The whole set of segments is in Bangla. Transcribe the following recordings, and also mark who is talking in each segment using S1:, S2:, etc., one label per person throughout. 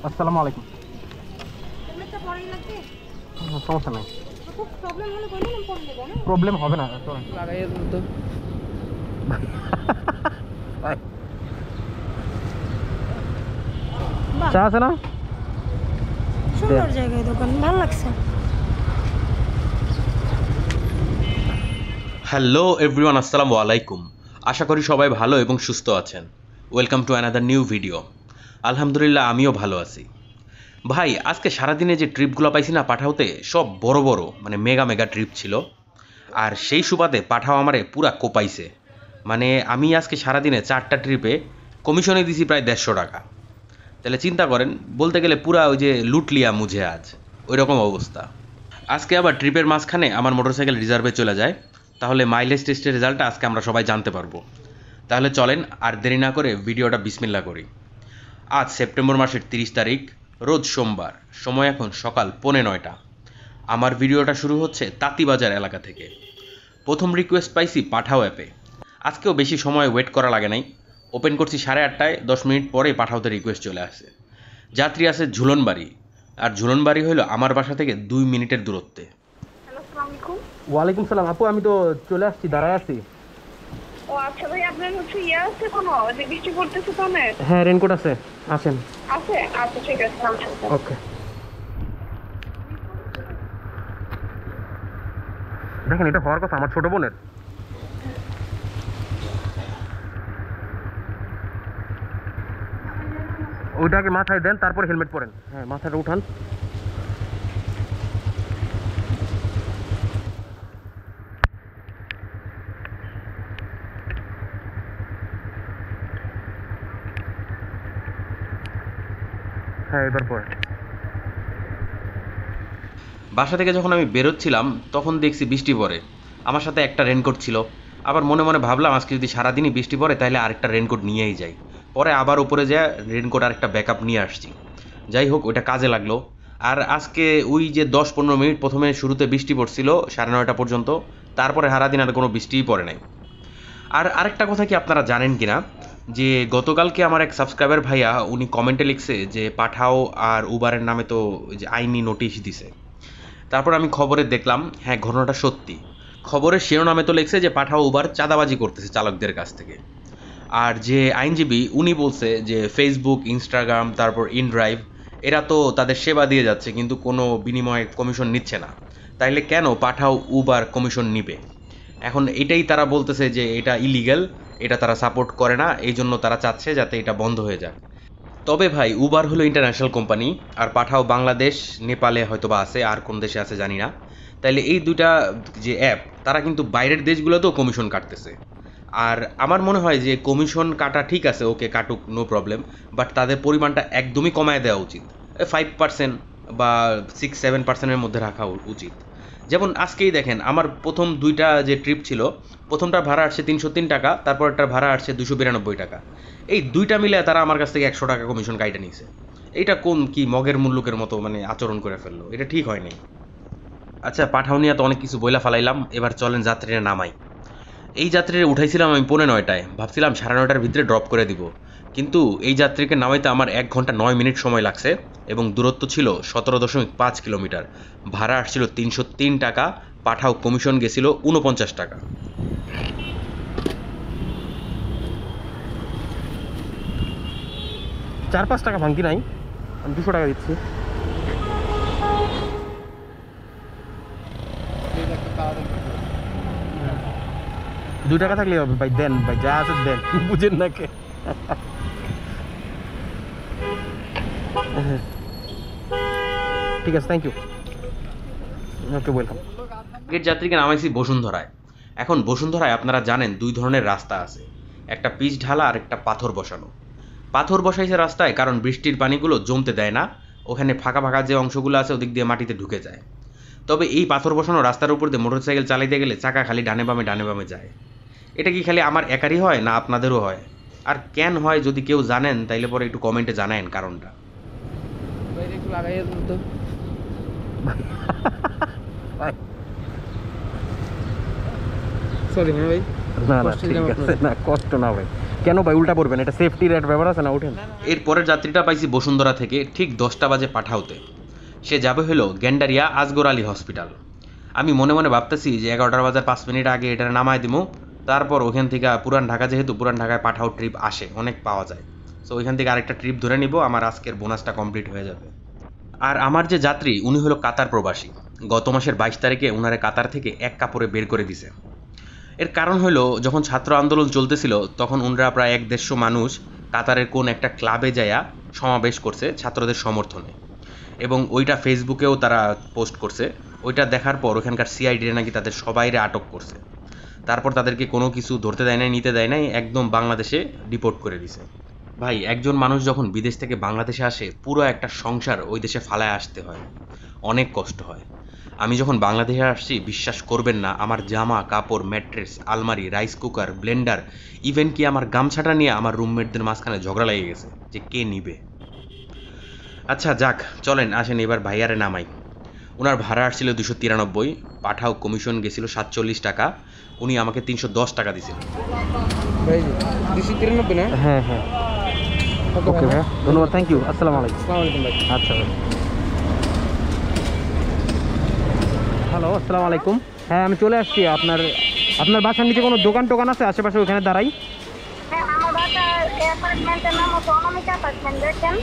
S1: আসসালামু আলাইকুম।
S2: হেলমেটটা পরেই লাগবে।
S1: সমস্যা নাই,
S2: খুব প্রবলেম হলে বলুন, আমি পরে নেবো না।
S1: প্রবলেম হবে না, চলেন।
S3: লাগাই তো।
S1: ভাই,
S2: বাহ,
S1: চা আছে না?
S2: সুন্দর জায়গায় দোকান, ভালো লাগছে।
S4: হ্যালো এভরিওয়ান, আসসালামু আলাইকুম। আশা করি সবাই ভালো এবং সুস্থ আছেন। Welcome to another new video. আলহামদুলিল্লাহ, আমিও ভালো আছি। ভাই, আজকে সারাদিনে যে ট্রিপগুলো পাইছি না পাঠাওতে, সব বড় বড় মানে মেগা মেগা ট্রিপ ছিল। আর সেই সুবাদে পাঠাও আমারে পুরা কোপাইছে। মানে আমি আজকে সারাদিনে 4টা ট্রিপে কমিশনে দিছি প্রায় 150 টাকা। তাহলে চিন্তা করেন, বলতে গেলে পুরা ওই যে লুটলিয়া মুঝে আজ, ওই রকম অবস্থা। আজকে আবার ট্রিপের মাঝখানে আমার মোটরসাইকেল রিজার্ভে চলে যায়। তাহলে মাইলেজ টেস্টের রেজাল্টটা আজকে আমরা সবাই জানতে পারবো। তাহলে চলেন আর দেরি না করে ভিডিওটা বিসমিল্লা করি। আজ সেপ্টেম্বর মাসের 30 তারিখ, রোজ সোমবার, সময় এখন সকাল 9:45। আমার ভিডিওটা শুরু হচ্ছে তাঁতিবাজার এলাকা থেকে। প্রথম রিকোয়েস্ট পাইছি পাঠাও অ্যাপে। আজকেও বেশি সময় ওয়েট করা লাগে নাই। ওপেন করছি 8:30টায়, 10 মিনিট পরে পাঠাওতে রিকোয়েস্ট চলে আসে। যাত্রী আছে ঝুলনবাড়ি, আর ঝুলনবাড়ি হলো আমার বাসা থেকে 2 মিনিটের দূরত্বে।
S2: হ্যালো, আসসালামু আলাইকুম।
S1: ওয়ালাইকুম সালাম। আপু, আমি তো চলে আসছি, দাঁড়ায় আছি।
S2: ও আচ্ছা ভাই, আপনার হচ্ছে আছে কোনো যে বৃষ্টি পড়তেছে তো অনেক?
S1: হ্যাঁ, রেনকোট আছে, আসেন।
S2: আছে, আচ্ছা ঠিক আছে, আচ্ছা।
S1: ওকে। দেখেন, এটা হওয়ার কথা আমার ছোট বোনের। ওইটাকে মাথায় দেন, তারপর হেলমেট পরেন। হ্যাঁ, মাথাটা উঠান। হ্যাঁ, এবার পরেন।
S4: বাসা থেকে যখন আমি বেরোচ্ছিলাম তখন দেখছি বৃষ্টি পড়ে। আমার সাথে একটা রেনকোট ছিল। আবার মনে মনে ভাবলাম আজকে যদি সারাদিনই বৃষ্টি পড়ে তাহলে আরেকটা রেনকোট নিয়েই যাই। পরে আবার উপরে যা রেনকোট আরেকটা ব্যাকআপ নিয়ে আসছি। যাই হোক, ওইটা কাজে লাগলো। আর আজকে ওই যে 10-15 মিনিট প্রথমে শুরুতে বৃষ্টি পড়ছিল 9:30 পর্যন্ত, তারপরে সারাদিন আর কোনো বৃষ্টিই পড়ে নাই। আর আরেকটা কথা কি আপনারা জানেন কিনা, যে গতকালকে আমার এক সাবস্ক্রাইবার ভাইয়া উনি কমেন্টে লিখছে যে পাঠাও আর উবারের নামে তো ওই যে আইনি নোটিশ দিছে। তারপর আমি খবরে দেখলাম, হ্যাঁ ঘটনাটা সত্যি। খবরের শিরোনামে তো লিখছে যে পাঠাও উবার চাঁদাবাজি করতেছে চালকদের কাছ থেকে। আর যে আইনজীবী উনি বলছে যে ফেসবুক, ইনস্টাগ্রাম, তারপর ইনড্রাইভ, এরা তো তাদের সেবা দিয়ে যাচ্ছে কিন্তু কোনো বিনিময়ে কমিশন নিচ্ছে না। তাইলে কেন পাঠাও উবার কমিশন নিবে? এখন এটাই তারা বলতেছে যে এটা ইলিগ্যাল, এটা তারা সাপোর্ট করে না, এই জন্য তারা চাচ্ছে যাতে এটা বন্ধ হয়ে যাক। তবে ভাই, উবার হলো ইন্টারন্যাশনাল কোম্পানি, আর পাঠাও বাংলাদেশ, নেপালে হয়তো বা আছে, আর কোন দেশে আছে জানি না। তাইলে এই দুইটা যে অ্যাপ, তারা কিন্তু বাইরের দেশগুলোতেও কমিশন কাটতেছে। আর আমার মনে হয় যে কমিশন কাটা ঠিক আছে, ওকে কাটুক, নো প্রবলেম। বাট তাদের পরিমাণটা একদমই কমায় দেওয়া উচিত। 5% বা 6-7%-এর মধ্যে রাখা উচিত। যেমন আজকেই দেখেন, আমার প্রথম দুইটা যে ট্রিপ ছিল, প্রথমটার ভাড়া আসছে 303 টাকা, তারপরটার ভাড়া আসছে 292 টাকা। এই দুইটা মিলে তারা আমার কাছ থেকে 100 টাকা কমিশন কাইটা নিয়েছে। এইটা কোন কি মগের মুল্লুকের মতো মানে আচরণ করে ফেললো, এটা ঠিক হয়নি। আচ্ছা, পাঠাও নিয়ে তো অনেক কিছু বইলা ফালাইলাম, এবার চলেন যাত্রীরা নামাই। এই যাত্রীরা উঠাইছিলাম আমি 9:45, ভাবছিলাম 9:30-টার ভিতরে ড্রপ করে দিব। কিন্তু এই যাত্রীকে নামাইতে আমার 1 ঘন্টা 9 মিনিট সময় লাগছে, এবং দূরত্ব ছিল 17.5 কিলোমিটার। ভাড়া আসছিল 303 টাকা, পাঠাও কমিশন গেছিল 49 টাকা।
S1: 4-5 টাকা ভাঙতি নাই, আমি 200 টাকা দিচ্ছি।
S3: হ্যাঁ।
S1: 2 টাকা থাকলে হবে ভাই, দেন ভাই, যা আছে দেন, বুঝেন না কে। ঠিক আছে, থ্যাংক ইউ। Okay, welcome.
S4: আগের যাত্রীকে নামাইছি বসুন্ধরায়। এখন বসুন্ধরায় আপনারা জানেন 2 ধরনের রাস্তা আছে, একটা পিচ ঢালা আর একটা পাথর বসানো। পাথর বসাইছে রাস্তায় কারণ বৃষ্টির পানিগুলো জমতে দেয় না, ওখানে ফাঁকা ফাঁকা যে অংশগুলো আছে ওদিক দিয়ে মাটিতে ঢুকে যায়। তবে এই পাথর বসানো রাস্তার উপর দিয়ে মোটরসাইকেল চালাইতে গেলে চাকা খালি ডানে বামে যায়। এটা কি খালি আমার একারই হয় না আপনাদেরও হয়? আর কেন হয় যদি কেউ জানেন তাইলে পরে একটু কমেন্টে জানায়েন কারণটা।
S3: বাইরে একটু লাগাই তো।
S1: ভাই,
S3: সরি ভাই।
S1: না না,
S3: কষ্ট
S1: ঠিক
S3: দিলাম
S1: আছে,
S3: আপনাদের।
S1: না কষ্ট না ভাই। কেন ভাই উল্টা পড়বেন? এটা সেফটির একটা ব্যাপার আছে না, ওঠেন।
S4: এর পরের যাত্রীটা পাইছি বসুন্ধরা থেকে ঠিক 10টা বাজে পাঠাওতে। সে যাবে হলো গেন্ডারিয়া আজগর আলী হসপিটাল। আমি মনে মনে ভাবতেছি যে 11টা বাজার 5 মিনিট আগে এটা নামায় দিব, তারপর ওখান থেকে পুরান ঢাকা, যেহেতু পুরান ঢাকায় পাঠাও ট্রিপ আসে অনেক পাওয়া যায়, সো ওইখান থেকে আরেকটা ট্রিপ ধরে নিব, আমার আজকের বোনাসটা কমপ্লিট হয়ে যাবে। আর আমার যে যাত্রী উনি হলো কাতার প্রবাসী। গত মাসের 22 তারিখে ওনারে কাতার থেকে এক কাপড়ে বের করে দিছে। এর কারণ হলো যখন ছাত্র আন্দোলন চলতেছিল তখন ওনারা প্রায় 150 মানুষ কাতারের কোন একটা ক্লাবে যায়া সমাবেশ করছে ছাত্রদের সমর্থনে, এবং ওইটা ফেসবুকেও তারা পোস্ট করছে। ওইটা দেখার পর ওখানকার সিআইডিরা নাকি তাদের সবাইরে আটক করছে, তারপর তাদেরকে কোনো কিছু ধরতে দেয় নাই, নিতে দেয় নাই, একদম বাংলাদেশে ডিপোর্ট করে দিছে। ভাই, একজন মানুষ যখন বিদেশ থেকে বাংলাদেশে আসে পুরো একটা সংসার ওই দেশে ফালায় আসতে হয়, অনেক কষ্ট হয়। আমি যখন বাংলাদেশে আসছি বিশ্বাস করবেন না, আমার জামা কাপড়, ম্যাট্রেস, আলমারি, রাইস কুকার, ব্লেন্ডার, ইভেন কি আমার গামছাটা নিয়ে আমার রুমমেটদের মাঝখানে ঝগড়া লেগে গেছে যে কে নিবে। আচ্ছা যাক, চলেন আসেন এবার ভাইয়ারে নামাই। ওনার ভাড়া আসছিল 293, পাঠাও কমিশন গেছিল 47 টাকা, উনি আমাকে 310 টাকা দিয়েছিল।
S3: ভাই 293 না?
S1: হ্যাঁ হ্যাঁ, ওকে ভাই, ধন্যবাদ, থ্যাংক ইউ, আসসালামু আলাইকুম।
S3: আসসালামু আলাইকুম ভাই।
S1: আচ্ছা ভাই, হ্যালো, আসসালামু আলাইকুম। হ্যাঁ আমি চলে আসছি। আপনার আপনার বাসার নিচে কোনো দোকান টোকান আছে আশেপাশে? ওখানে দাঁড়াই।
S2: হ্যাঁ, আমার বাসার অ্যাপার্টমেন্টের নাম হচ্ছে অনামিকা অ্যাপার্টমেন্ট, দেখেন।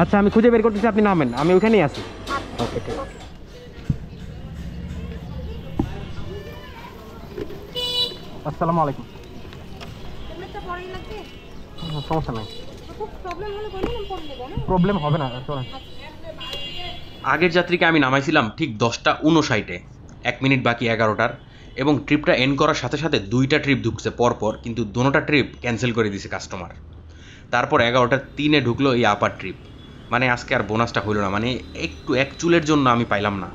S1: আচ্ছা আমি খুঁজে বের করতেছি, আপনি নামেন, আমি ওখানেই আছি। ওকে ঠিক আছে। আসসালামু আলাইকুম। সমস্যা নাই, প্রবলেম হবে না, চলেন।
S4: আগের যাত্রীকে আমি নামাইছিলাম ঠিক 10:59, 1 মিনিট বাকি 11টার, এবং ট্রিপটা এন্ড করার সাথে সাথে 2টা ট্রিপ ঢুকছে পরপর, কিন্তু দোনোটা ট্রিপ ক্যান্সেল করে দিয়েছে কাস্টমার। তারপর 11:03 ঢুকলো এই আপার ট্রিপ। মানে আজকে আর বোনাসটা হইল না, মানে একটু এক চুলের জন্য আমি পাইলাম না।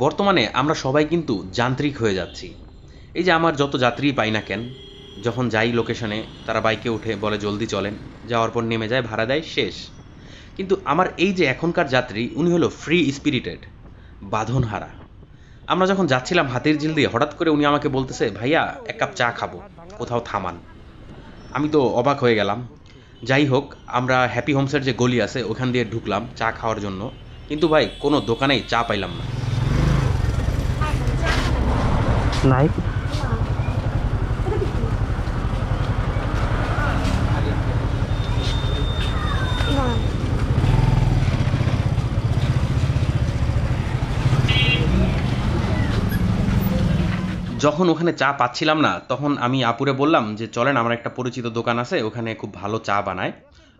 S4: বর্তমানে আমরা সবাই কিন্তু যান্ত্রিক হয়ে যাচ্ছি। এই যে আমার যত যাত্রী পাই না কেন, যখন যাই লোকেশনে তারা বাইকে উঠে বলে জলদি চলেন, যাওয়ার পর নেমে যায়, ভাড়া দেয়, শেষ। কিন্তু আমার এই যে এখনকার যাত্রী, উনি হলো ফ্রি স্পিরিটেড, বাঁধনহারা। আমরা যখন যাচ্ছিলাম হাতির ঝিল দিয়ে, হঠাৎ করে উনি আমাকে বলতেছে, ভাইয়া 1 কাপ চা খাবো, কোথাও থামান। আমি তো অবাক হয়ে গেলাম। যাই হোক, আমরা হ্যাপি হোমসের যে গলি আছে ওখান দিয়ে ঢুকলাম চা খাওয়ার জন্য, কিন্তু ভাই কোনো দোকানেই চা পাইলাম না।
S1: নাই,
S4: যখন ওখানে চা পাচ্ছিলাম না তখন আমি আপুরে বললাম যে চলেন, আমার একটা পরিচিত দোকান আছে, ওখানে খুব ভালো চা বানায়,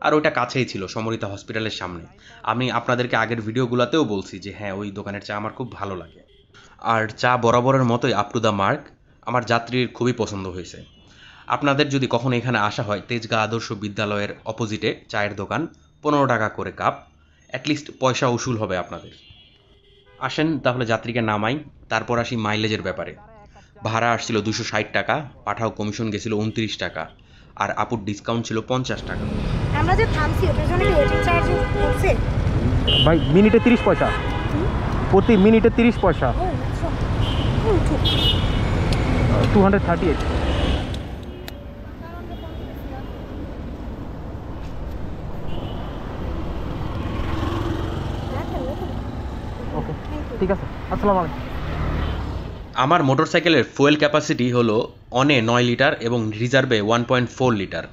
S4: আর ওইটা কাছেই ছিল, সমরিতা হসপিটালের সামনে। আমি আপনাদেরকে আগের ভিডিওগুলোতেও বলছি যে হ্যাঁ, ওই দোকানের চা আমার খুব ভালো লাগে। আর চা বরাবরের মতোই আপ টু দ্য মার্ক, আমার যাত্রীর খুবই পছন্দ হয়েছে। আপনাদের যদি কখনো এখানে আসা হয়, তেজগাঁ আদর্শ বিদ্যালয়ের অপোজিটে চায়ের দোকান, 15 টাকা করে কাপ, অ্যাটলিস্ট পয়সা উসুল হবে আপনাদের। আসেন তাহলে যাত্রীকে নামাই, তারপর আসি মাইলেজের ব্যাপারে। ভাড়া আসছিল 260 টাকা, পাঠাও কমিশন গেছিল 29 টাকা, আর আপুর ডিসকাউন্ট ছিল 50 টাকা।
S5: আমরা যে থামছি ওটার জন্য কি ওয়েটিং চার্জ পড়ছে?
S1: ভাই মিনিটে 30 পয়সা, প্রতি মিনিটে 30 পয়সা,
S5: ও আচ্ছা, ঠিক।
S1: 238। ওকে ঠিক আছে, আসসালামু আলাইকুম।
S4: আমার মোটরসাইকেলের ফুয়েল ক্যাপাসিটি হলো অনে 9 লিটার এবং রিজার্ভে 1.4 লিটার।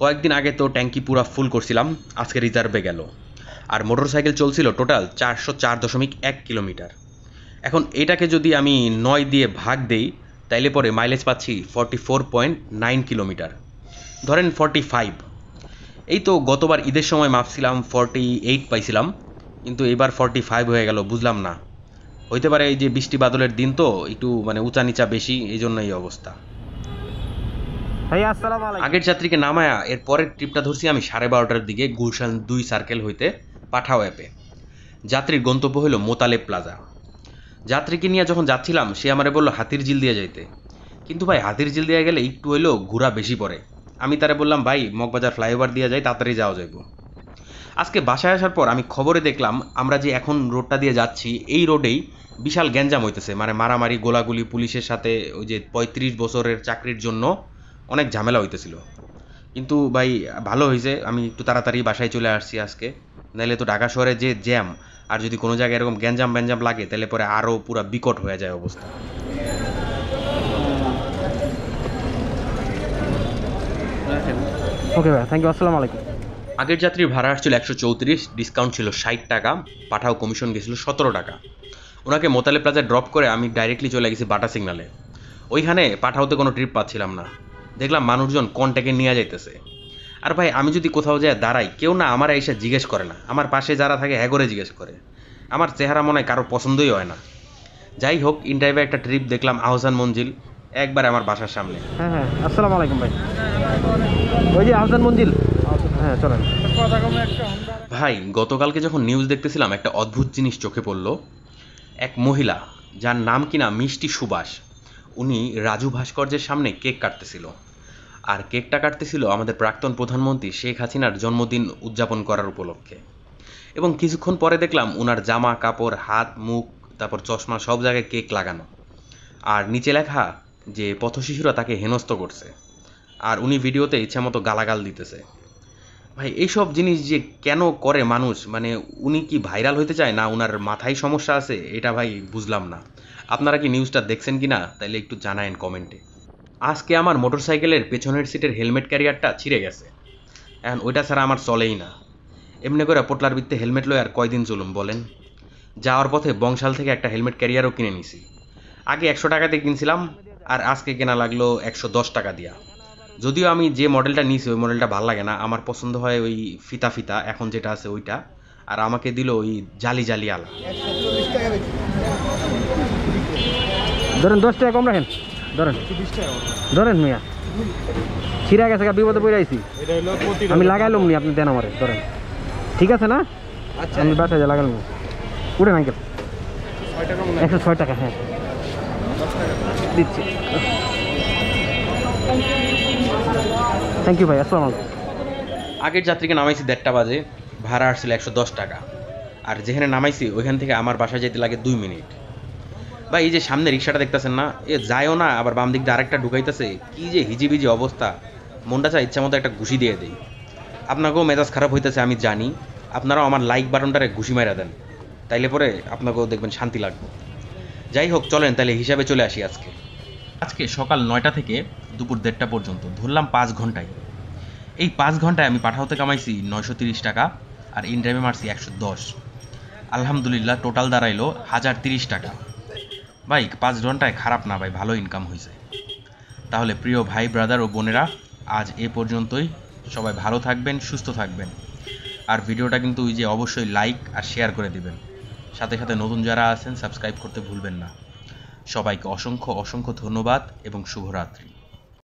S4: কয়েকদিন আগে তো ট্যাঙ্কি পুরো ফুল করছিলাম, আজকে রিজার্ভে গেল। আর মোটরসাইকেল চলছিল টোটাল 404.1 কিলোমিটার। এখন এটাকে যদি আমি 9 দিয়ে ভাগ দেই, তাইলে পরে মাইলেজ পাচ্ছি 44.9 কিলোমিটার, ধরেন 45। এই তো গতবার ঈদের সময় মাপছিলাম 48 পাইছিলাম, কিন্তু এবার 45 হয়ে গেল, বুঝলাম না। হইতে পারে এই যে বৃষ্টি বাদলের দিন তো একটু মানে উঁচা নিচা বেশি, এই জন্য এই অবস্থা।
S1: ভাই আসসালামু আলাইকুম।
S4: আগের যাত্রীকে নামায়া এর পরের ট্রিপটা ধরছি আমি 12:30টার দিকে গুলশান 2 সার্কেল হইতে পাঠাও অ্যাপে। যাত্রীর গন্তব্য হলো মোতালেব প্লাজা। যাত্রীকে নিয়ে যখন যাচ্ছিলাম সে আমারে বললো হাতির ঝিল দিয়ে যাইতে, কিন্তু ভাই হাতির ঝিল দিয়ে গেলে একটু হইলেও ঘোরা বেশি পড়ে। আমি তারে বললাম ভাই মগবাজার ফ্লাইওভার দিয়ে যাই, তাড়াতাড়ি যাওয়া যাইব। আজকে বাসায় আসার পর আমি খবরে দেখলাম আমরা যে এখন রোডটা দিয়ে যাচ্ছি এই রোডেই বিশাল গ্যাঞ্জাম হইতেছে, মানে মারামারি, গোলাগুলি, পুলিশের সাথে ওই যে 35 বছরের চাকরির জন্য অনেক ঝামেলা হইতেছিল। কিন্তু ভাই ভালো হয়েছে আমি একটু তাড়াতাড়ি বাসায় চলে আসছি আজকে, নাহলে তো ঢাকা শহরে যে জ্যাম, আর যদি কোনো জায়গায় এরকম গ্যাঞ্জাম ব্যাঞ্জাম লাগে তাহলে পরে আরও পুরো বিকট হয়ে যায় অবস্থা।
S1: ওকে ভাই, থ্যাংক ইউ, আসসালামু আলাইকুম।
S4: আগের যাত্রীর ভাড়া আসছিল 134, ডিসকাউন্ট ছিল 60 টাকা, পাঠাও কমিশন গেছিল 17 টাকা। ওনাকে মোতালে প্লাজায় ড্রপ করে আমি ডাইরেক্টলি চলে গেছি বাটা সিগনালে। ওইখানে পাঠাওতে কোনো ট্রিপ পাচ্ছিলাম না, দেখলাম মানুষজন কন্ট্যাক্টে নিয়ে যাইতেছে। আর ভাই আমি যদি কোথাও যায় দাঁড়াই, কেউ না আমার এসে জিজ্ঞেস করে না, আমার পাশে যারা থাকে হ্যাঁ করে জিজ্ঞেস করে। আমার চেহারা মনে হয় কারোর পছন্দই হয় না। যাই হোক, ইন ড্রাইভে একটা ট্রিপ দেখলাম আহসান মঞ্জিল, একবার আমার বাসার সামনে।
S1: হ্যাঁ হ্যাঁ, আসসালামু আলাইকুম ভাই। ওই যে আহসান মঞ্জিল, হ্যাঁ চলেন।
S4: ভাই গতকালকে যখন নিউজ দেখতেছিলাম একটা অদ্ভুত জিনিস চোখে পড়লো। এক মহিলা যার নাম কিনা মিষ্টি সুবাস, উনি রাজু ভাস্কর্যের সামনে কেক কাটতেছিল। আর কেকটা কাটতেছিল আমাদের প্রাক্তন প্রধানমন্ত্রী শেখ হাসিনার জন্মদিন উদযাপন করার উপলক্ষে। এবং কিছুক্ষণ পরে দেখলাম ওনার জামা কাপড়, হাত, মুখ, তারপর চশমা সব জায়গায় কেক লাগানো, আর নিচে লেখা যে পথশিশুরা তাকে হেনস্থ করছে, আর উনি ভিডিওতে ইচ্ছামতো গালাগাল দিতেছে। ভাই এইসব জিনিস যে কেন করে মানুষ, মানে উনি কি ভাইরাল হইতে চায় না ওনার মাথায় সমস্যা আছে, এটা ভাই বুঝলাম না। আপনারা কি নিউজটা দেখছেন কি না তাইলে একটু জানায়েন কমেন্টে। আজকে আমার মোটরসাইকেলের পেছনের সিটের হেলমেট ক্যারিয়ারটা ছিঁড়ে গেছে, এখন ওইটা ছাড়া আমার চলেই না। এমনি করে পোটলার বৃত্তে হেলমেট লই আর কয়দিন চলুন বলেন। যাওয়ার পথে বংশাল থেকে একটা হেলমেট ক্যারিয়ারও কিনে নিছি। আগে 100 টাকাতে কিনছিলাম, আর আজকে কেনা লাগলো 110 টাকা দিয়া। যদিও আমি যে মডেলটা নিয়েছি ওই মডেলটা ভালো লাগে না, আমার পছন্দ হয় ওই ফিতা ফিতা এখন যেটা আছে ওইটা, আর আমাকে দিল ওই জালি জালি আলা।
S1: ধরেন 10 টাকা কম রাখেন, ধরেন ধরেন মিয়া, ছিঁড়া গেছে, বিপদে পড়ে আইছি, আমি লাগাইলাম নি, আপনি দেন আমারে, ধরেন। ঠিক আছে না?
S3: আচ্ছা,
S1: আমি বাসায় যা লাগালাম, উঠেন আঙ্কেল। 106 টাকা, হ্যাঁ দিচ্ছি। থ্যাংক ইউ ভাই, আসসালামু আলাইকুম।
S4: আগের যাত্রীকে নামাইছি 1:30 বাজে, ভাড়া আসছিল 110 টাকা, আর যেখানে নামাইছি ওইখান থেকে আমার বাসায় যেতে লাগে 2 মিনিট। ভাই এই যে সামনে রিক্সাটা দেখতেছেন না, এ যায়ও না, আবার বাম দিক দিয়ে আরেকটা ঢুকাইতেছে, কি যে হিজিবিজি অবস্থা, মনটা চায় ইচ্ছা মতো একটা ঘুষি দিয়ে দেই। আপনাকেও মেজাজ খারাপ হইতেছে আমি জানি, আপনারাও আমার লাইক বাটনটারে ঘুষি মারা দেন, তাইলে পরে আপনাকেও দেখবেন শান্তি লাগবে। যাই হোক চলেন তাহলে হিসাবে চলে আসি। আজকে সকাল 9টা থেকে দুপুর 1:30 পর্যন্ত ধরলাম 5 ঘন্টায়। এই 5 ঘন্টায় আমি পাঠাওতে কামাইছি 930 টাকা, আর ইন ড্রাইভে মারছি 110। আলহামদুলিল্লাহ টোটাল দাঁড়াইলো 1030 টাকা। ভাই 5 ঘন্টায় খারাপ না ভাই, ভালো ইনকাম হয়েছে। তাহলে প্রিয় ভাই ব্রাদার ও বোনেরা, আজ এ পর্যন্তই। সবাই ভালো থাকবেন, সুস্থ থাকবেন, আর ভিডিওটা কিন্তু ওই যে অবশ্যই লাইক আর শেয়ার করে দিবেন। সাথে সাথে নতুন যারা আছেন সাবস্ক্রাইব করতে ভুলবেন না। সবাইকে অসংখ্য অসংখ্য ধন্যবাদ এবং শুভরাত্রি।